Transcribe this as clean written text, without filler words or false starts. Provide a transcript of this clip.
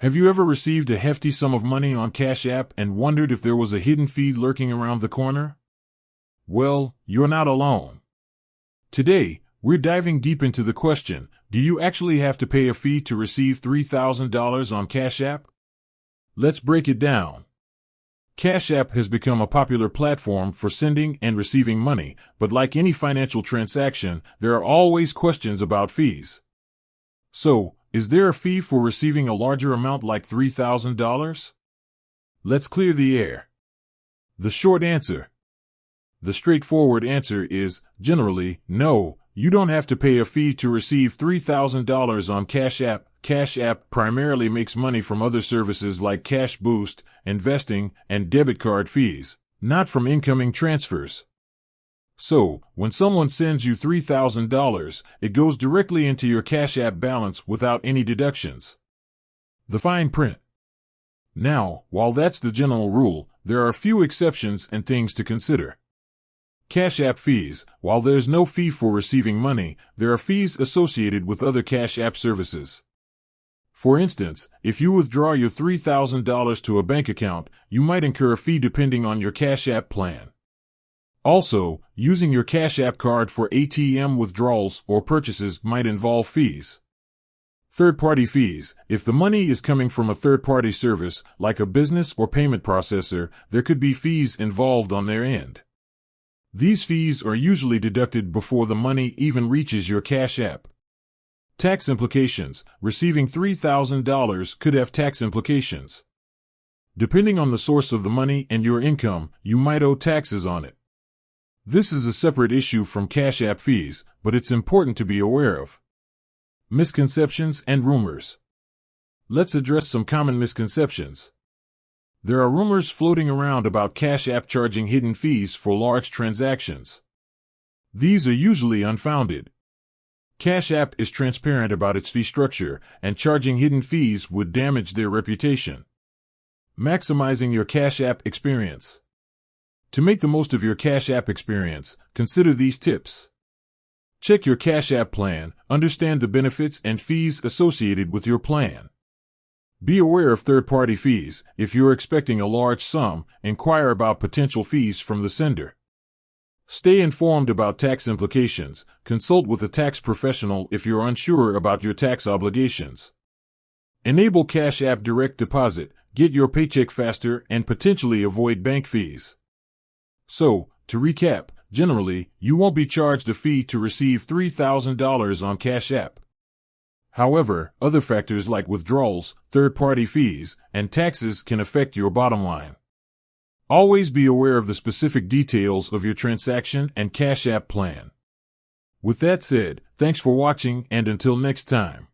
Have you ever received a hefty sum of money on Cash App and wondered if there was a hidden fee lurking around the corner? Well, you're not alone. Today, we're diving deep into the question, do you actually have to pay a fee to receive $3,000 on Cash App? Let's break it down. Cash App has become a popular platform for sending and receiving money, but like any financial transaction, there are always questions about fees. So, is there a fee for receiving a larger amount like $3,000? Let's clear the air. The short answer. The straightforward answer is, generally, no, you don't have to pay a fee to receive $3,000 on Cash App. Cash App primarily makes money from other services like Cash Boost, investing, and debit card fees, not from incoming transfers. So, when someone sends you $3,000, it goes directly into your Cash App balance without any deductions. The fine print. Now, while that's the general rule, there are a few exceptions and things to consider. Cash App fees. While there's no fee for receiving money, there are fees associated with other Cash App services. For instance, if you withdraw your $3,000 to a bank account, you might incur a fee depending on your Cash App plan. Also, using your Cash App card for ATM withdrawals or purchases might involve fees. Third-party fees. If the money is coming from a third-party service, like a business or payment processor, there could be fees involved on their end. These fees are usually deducted before the money even reaches your Cash App. Tax implications. Receiving $3,000 could have tax implications. Depending on the source of the money and your income, you might owe taxes on it. This is a separate issue from Cash App fees, but it's important to be aware of. Misconceptions and rumors. Let's address some common misconceptions. There are rumors floating around about Cash App charging hidden fees for large transactions. These are usually unfounded. Cash App is transparent about its fee structure, and charging hidden fees would damage their reputation. Maximizing your Cash App experience. To make the most of your Cash App experience, consider these tips. Check your Cash App plan, understand the benefits and fees associated with your plan. Be aware of third-party fees. If you're expecting a large sum, inquire about potential fees from the sender. Stay informed about tax implications. Consult with a tax professional if you're unsure about your tax obligations. Enable Cash App direct deposit. Get your paycheck faster and potentially avoid bank fees. So, to recap, generally, you won't be charged a fee to receive $3,000 on Cash App. However, other factors like withdrawals, third-party fees, and taxes can affect your bottom line. Always be aware of the specific details of your transaction and Cash App plan. With that said, thanks for watching, and until next time.